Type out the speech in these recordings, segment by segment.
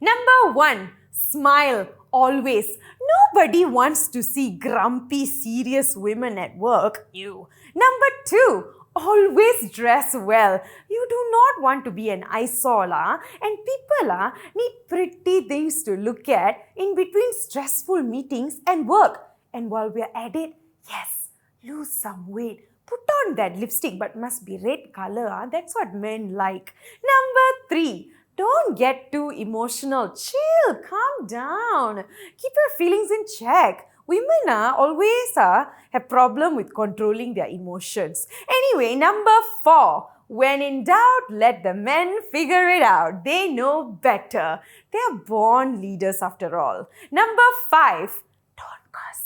Number 1, smile always. Nobody wants to see grumpy, serious women at work. Ew. Number 2, always dress well. You do not want to be an eyesore, and people need pretty things to look at in between stressful meetings and work. And while we're at it, yes, lose some weight. Put on that lipstick, but must be red color. That's what men like. Number 3, don't get too emotional. Chill, calm down. Keep your feelings in check. Women always have problem with controlling their emotions. Anyway, number 4, when in doubt, let the men figure it out. They know better. They are born leaders after all. Number 5, don't gossip.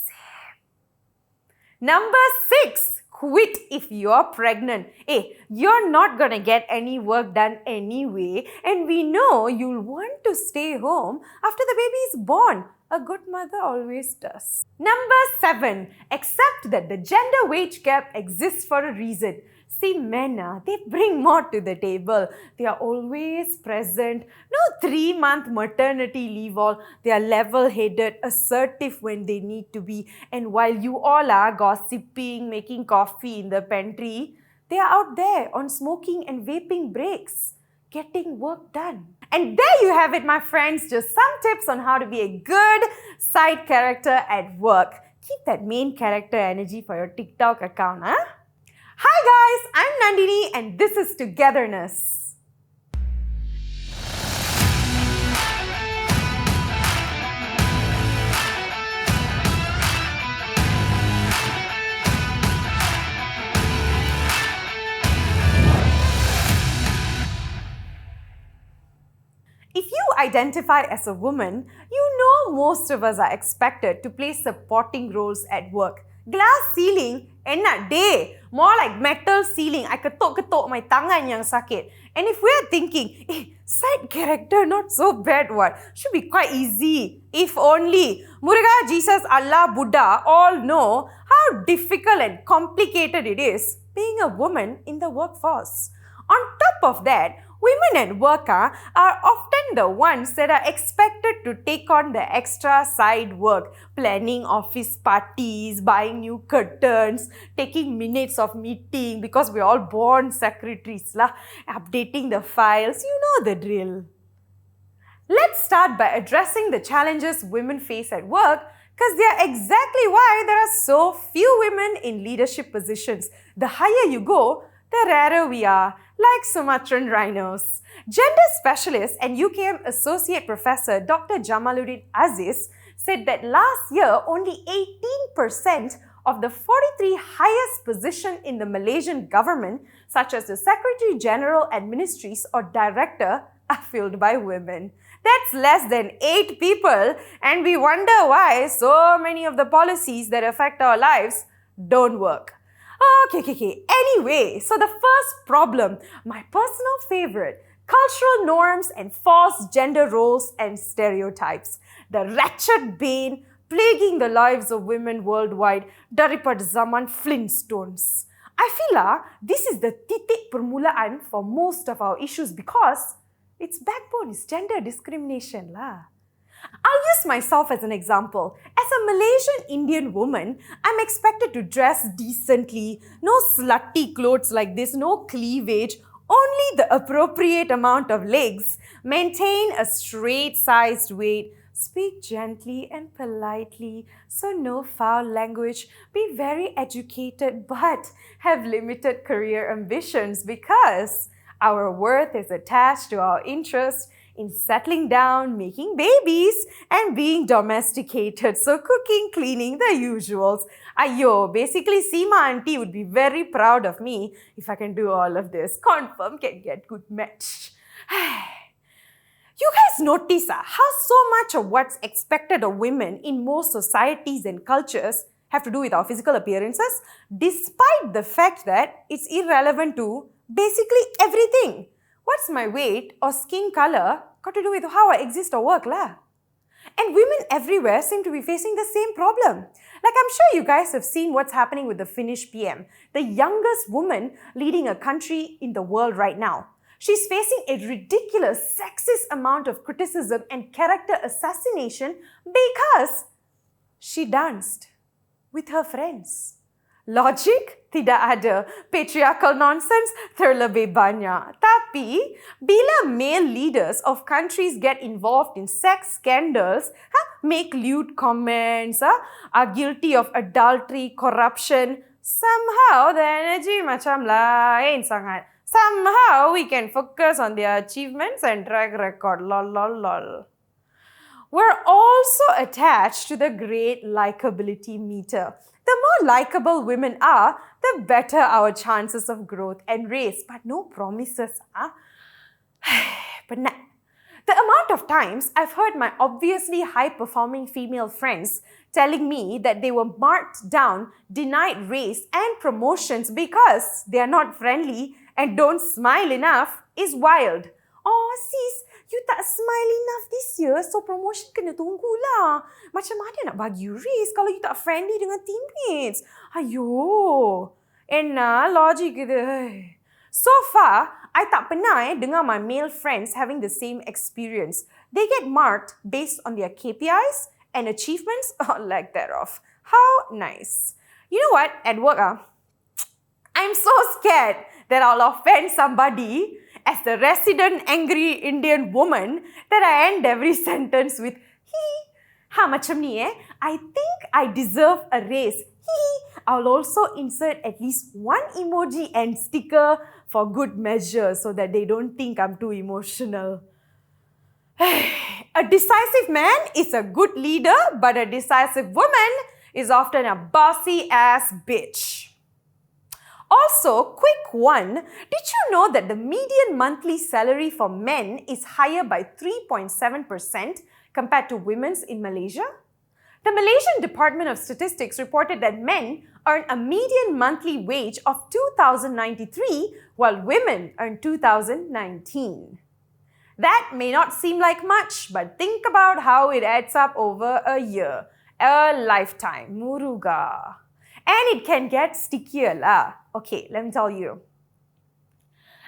Number 6, quit if you're pregnant. Hey, you're not gonna get any work done anyway, and we know you'll want to stay home after the baby is born. A good mother always does. Number 7, accept that the gender wage gap exists for a reason. See, men, they bring more to the table. They are always present. No 3-month maternity leave all. They are level-headed, assertive when they need to be. And while you all are gossiping, making coffee in the pantry, they are out there on smoking and vaping breaks, getting work done. And there you have it, my friends. Just some tips on how to be a good side character at work. Keep that main character energy for your TikTok account, Hi guys, I'm Nandini and this is Togetherness. If you identify as a woman, you know most of us are expected to play supporting roles at work. Glass ceiling, enna day, more like metal ceiling. I ketuk-ketuk my tangan yang sakit. And if we're thinking, side character not so bad what? Should be quite easy. If only Muruga, Jesus, Allah, Buddha all know how difficult and complicated it is being a woman in the workforce. On top of that, women at work are often the ones that are expected to take on the extra side work, planning office parties, buying new curtains, taking minutes of meeting because we're all born secretaries, updating the files, you know the drill. Let's start by addressing the challenges women face at work because they are exactly why there are so few women in leadership positions. The higher you go, the rarer we are, like Sumatran rhinos. Gender specialist and UKM Associate Professor Dr. Jamaluddin Aziz said that last year only 18% of the 43 highest positions in the Malaysian government, such as the Secretary General at Ministries or Director, are filled by women. That's less than 8 people, and we wonder why so many of the policies that affect our lives don't work. Okay. Anyway, so the first problem, my personal favorite, cultural norms and false gender roles and stereotypes. The wretched bane plaguing the lives of women worldwide daripada zaman Flintstones. I feel this is the titik permulaan for most of our issues because its backbone is gender discrimination I'll use myself as an example. As a Malaysian Indian woman, I'm expected to dress decently, no slutty clothes like this, no cleavage, only the appropriate amount of legs, maintain a straight-sized weight, speak gently and politely, so no foul language, be very educated but have limited career ambitions because our worth is attached to our interest in settling down, making babies, and being domesticated. So cooking, cleaning, the usuals. Basically Seema auntie would be very proud of me if I can do all of this. Confirm can get good match. You guys notice how so much of what's expected of women in most societies and cultures have to do with our physical appearances, despite the fact that it's irrelevant to basically everything. What's my weight or skin color got to do with how I exist or work And women everywhere seem to be facing the same problem. Like I'm sure you guys have seen what's happening with the Finnish PM, the youngest woman leading a country in the world right now. She's facing a ridiculous sexist amount of criticism and character assassination because she danced with her friends. Logic? Tidak ada. Patriarchal nonsense? Terlebih banyak. Tapi, bila male leaders of countries get involved in sex scandals, make lewd comments, are guilty of adultery, corruption, somehow the energy macam lain sangat. Somehow we can focus on their achievements and track record. Lol, lol, lol. We're also attached to the great likability meter. The more likable women are, the better our chances of growth and raise. But no promises, Penat. The amount of times I've heard my obviously high-performing female friends telling me that they were marked down, denied raise and promotions because they are not friendly and don't smile enough is wild. Oh sis, you tak smile enough this year, so promotion kena tunggulah. Macam mana nak bagi you raise kalau you tak friendly dengan teammates? Ayo. Logic gitu. So far, I tak pernah dengar my male friends having the same experience. They get marked based on their KPIs and achievements or lack thereof. How nice. You know what? At work, I'm so scared that I'll offend somebody as the resident angry Indian woman that I end every sentence with macam ni I think I deserve a raise. I'll also insert at least one emoji and sticker for good measure so that they don't think I'm too emotional. A decisive man is a good leader, but a decisive woman is often a bossy ass bitch. Also, quick one, did you know that the median monthly salary for men is higher by 3.7% compared to women's in Malaysia? The Malaysian Department of Statistics reported that men earn a median monthly wage of 2,093 while women earn 2,019. That may not seem like much, but think about how it adds up over a year, a lifetime. Muruga. And it can get stickier lah. Okay, let me tell you.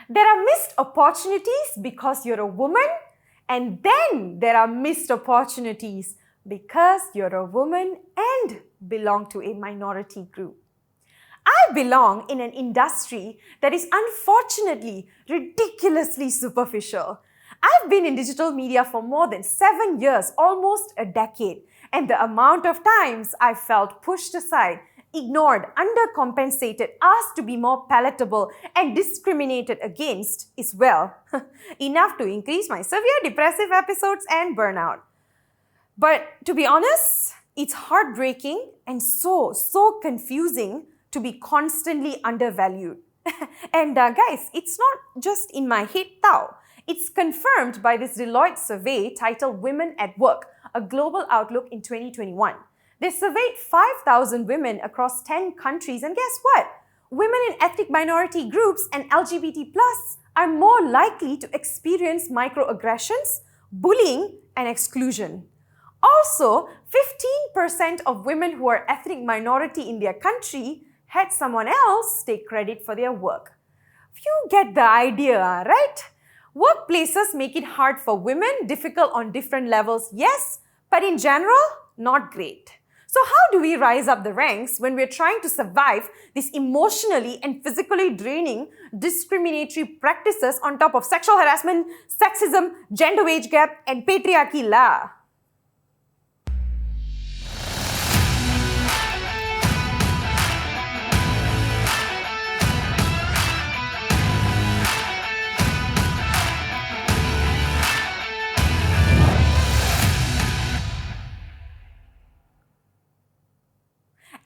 There are missed opportunities because you're a woman, and then there are missed opportunities because you're a woman and belong to a minority group. I belong in an industry that is unfortunately ridiculously superficial. I've been in digital media for more than 7 years, almost a decade, and the amount of times I've felt pushed aside, ignored, undercompensated, asked to be more palatable, and discriminated against is, well, enough to increase my severe depressive episodes and burnout. But to be honest, it's heartbreaking and so confusing to be constantly undervalued. And guys, it's not just in my head tau. It's confirmed by this Deloitte survey titled Women at Work, a Global Outlook in 2021. They surveyed 5,000 women across 10 countries, and guess what? Women in ethnic minority groups and LGBT+ are more likely to experience microaggressions, bullying, and exclusion. Also, 15% of women who are ethnic minority in their country had someone else take credit for their work. You get the idea, right? Workplaces make it hard for women, difficult on different levels, yes, but in general, not great. So how do we rise up the ranks when we're trying to survive these emotionally and physically draining discriminatory practices on top of sexual harassment, sexism, gender wage gap, and patriarchy lah?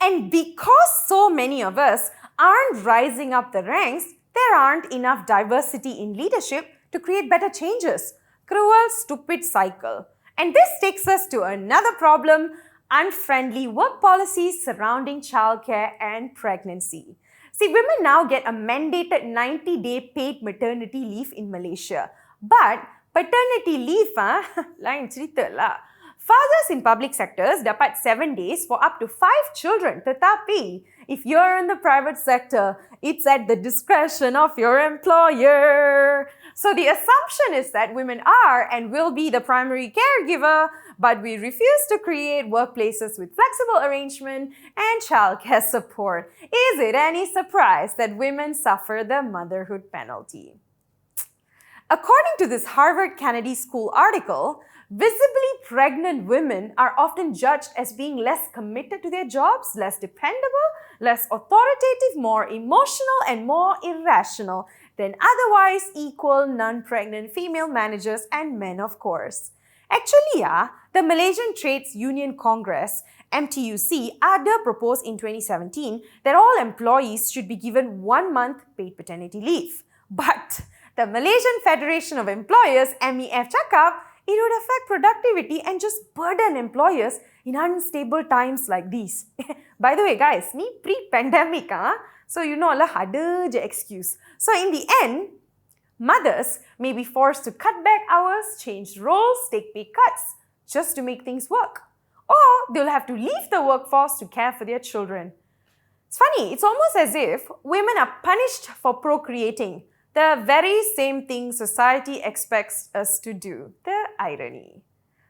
And because so many of us aren't rising up the ranks, there aren't enough diversity in leadership to create better changes. Cruel, stupid cycle. And this takes us to another problem, unfriendly work policies surrounding childcare and pregnancy. See, women now get a mandated 90-day paid maternity leave in Malaysia. But paternity leave, lain cerita lah. Fathers in public sectors dapat 7 days for up to 5 children. Tetapi, if you're in the private sector, it's at the discretion of your employer. So the assumption is that women are and will be the primary caregiver, but we refuse to create workplaces with flexible arrangement and childcare support. Is it any surprise that women suffer the motherhood penalty? According to this Harvard Kennedy School article, visibly pregnant women are often judged as being less committed to their jobs, less dependable, less authoritative, more emotional, and more irrational than otherwise equal non-pregnant female managers and men, of course. Actually, the Malaysian Trades Union Congress, MTUC, ada proposed in 2017 that all employees should be given 1 month paid paternity leave. But the Malaysian Federation of Employers, MEF, cakap it would affect productivity and just burden employers in unstable times like these. By the way, guys, ni pre-pandemic, so you know lah, ada je excuse. So in the end, mothers may be forced to cut back hours, change roles, take pay cuts, just to make things work. Or they'll have to leave the workforce to care for their children. It's funny, it's almost as if women are punished for procreating. The very same thing society expects us to do. The irony.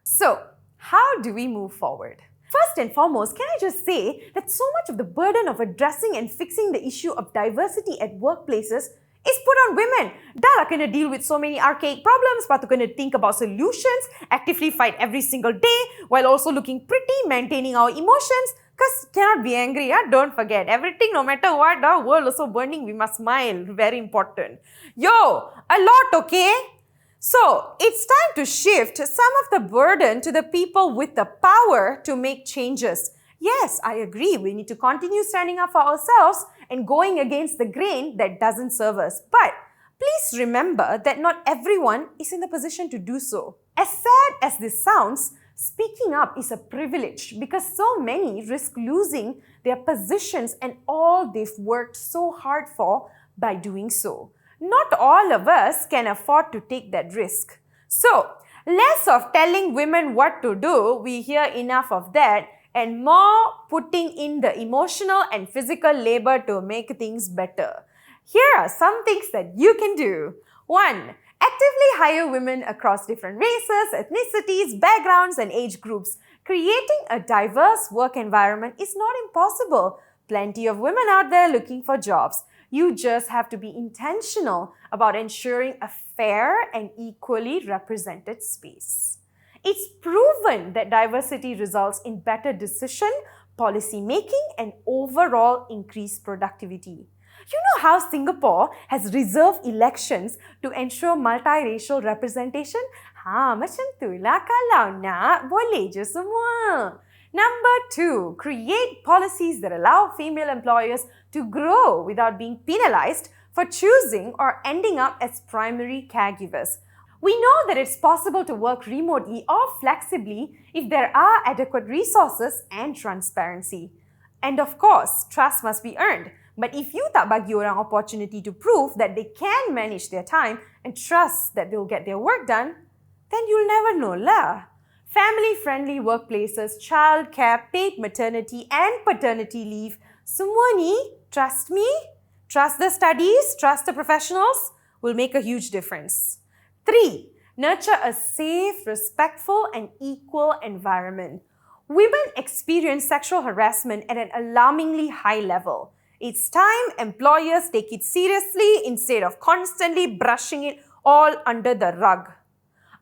So, how do we move forward? First and foremost, can I just say that so much of the burden of addressing and fixing the issue of diversity at workplaces is put on women. Dah lah kena deal with so many archaic problems, lepas tu kena think about solutions, actively fight every single day, while also looking pretty, maintaining our emotions, because cannot be angry, don't forget. Everything, no matter what, the world also burning, we must smile. Very important. Yo, a lot, okay? So, it's time to shift some of the burden to the people with the power to make changes. Yes, I agree. We need to continue standing up for ourselves and going against the grain that doesn't serve us. But please remember that not everyone is in the position to do so. As sad as this sounds, speaking up is a privilege because so many risk losing their positions and all they've worked so hard for by doing so. Not all of us can afford to take that risk. So, less of telling women what to do, we hear enough of that, and more putting in the emotional and physical labor to make things better. Here are some things that you can do. 1. Actively hire women across different races, ethnicities, backgrounds, and age groups. Creating a diverse work environment is not impossible. Plenty of women out there looking for jobs. You just have to be intentional about ensuring a fair and equally represented space. It's proven that diversity results in better decision, policy making, and overall increased productivity. You know how Singapore has reserved elections to ensure multiracial representation? Macam tu lah, kalau nak, boleh je semua. Number 2, create policies that allow female employers to grow without being penalized for choosing or ending up as primary caregivers. We know that it's possible to work remotely or flexibly if there are adequate resources and transparency. And of course, trust must be earned. But if you tak bagi orang opportunity to prove that they can manage their time and trust that they'll get their work done, then you'll never know lah. Family-friendly workplaces, childcare, paid maternity and paternity leave, semua ni, trust me, trust the studies, trust the professionals, will make a huge difference. 3. Nurture a safe, respectful and equal environment. Women experience sexual harassment at an alarmingly high level. It's time employers take it seriously instead of constantly brushing it all under the rug.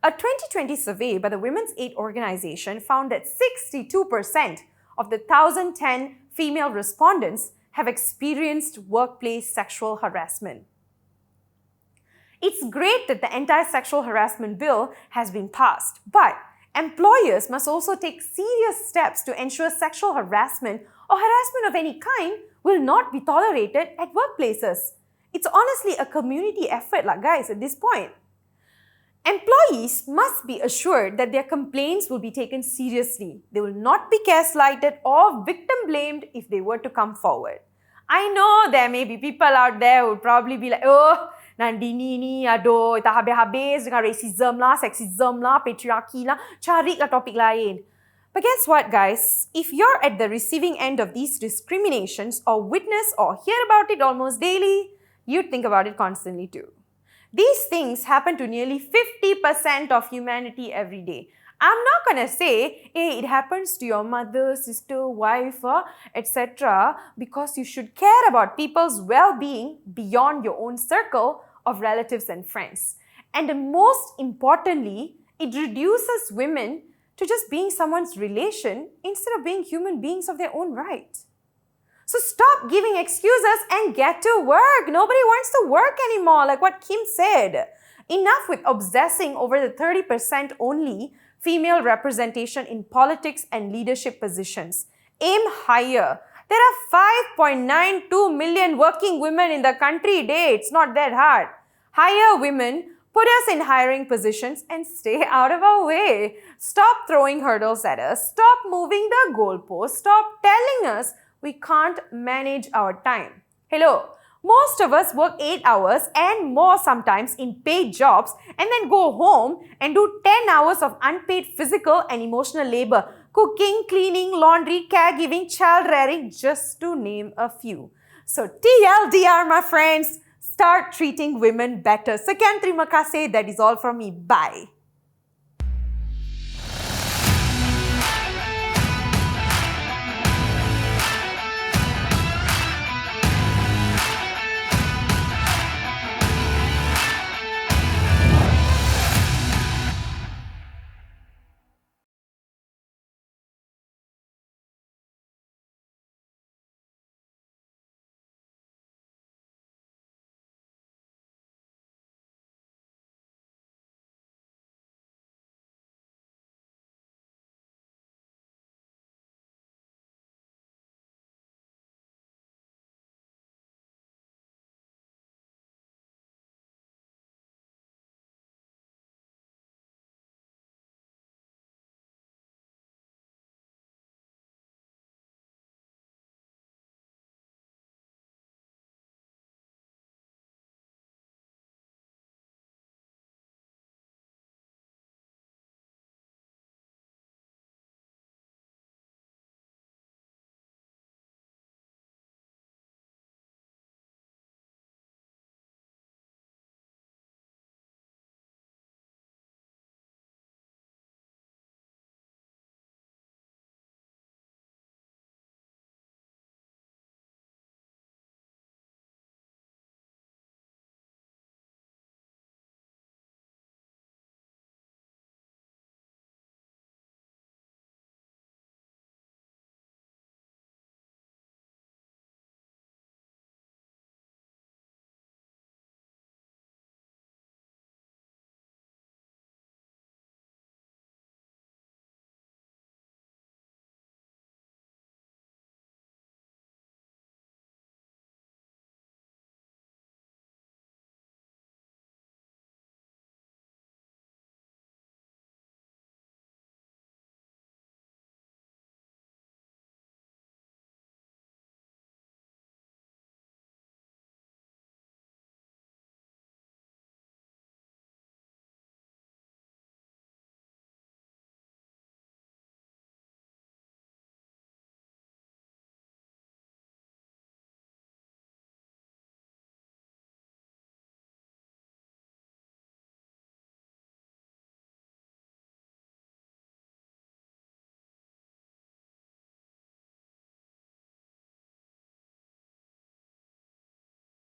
A 2020 survey by the Women's Aid Organization found that 62% of the 1,010 female respondents have experienced workplace sexual harassment. It's great that the Anti-Sexual Harassment Bill has been passed, but employers must also take serious steps to ensure sexual harassment or harassment of any kind will not be tolerated at workplaces. It's honestly a community effort, guys, at this point. Employees must be assured that their complaints will be taken seriously. They will not be gaslighted or victim-blamed if they were to come forward. I know there may be people out there who would probably be like, oh, Nandini ni, aduh, tak habis-habis dengan racism lah, sexism lah, patriarchy lah, carilah topik lain. But guess what, guys? If you're at the receiving end of these discriminations or witness or hear about it almost daily, you'd think about it constantly too. These things happen to nearly 50% of humanity every day. I'm not going to say, hey, it happens to your mother, sister, wife, etc. because you should care about people's well-being beyond your own circle of relatives and friends. And most importantly, it reduces women to just being someone's relation instead of being human beings of their own right. So stop giving excuses and get to work. Nobody wants to work anymore, like what Kim said. Enough with obsessing over the 30% only female representation in politics and leadership positions. Aim higher. There are 5.92 million working women in the country today. It's not that hard. Hire women, put us in hiring positions and stay out of our way. Stop throwing hurdles at us. Stop moving the goalposts. Stop telling us we can't manage our time. Hello, most of us work 8 hours and more sometimes in paid jobs and then go home and do 10 hours of unpaid physical and emotional labor. Cooking, cleaning, laundry, caregiving, child rearing, just to name a few. So TLDR, my friends, start treating women better. Sekian terima kasih. That is all from me. Bye.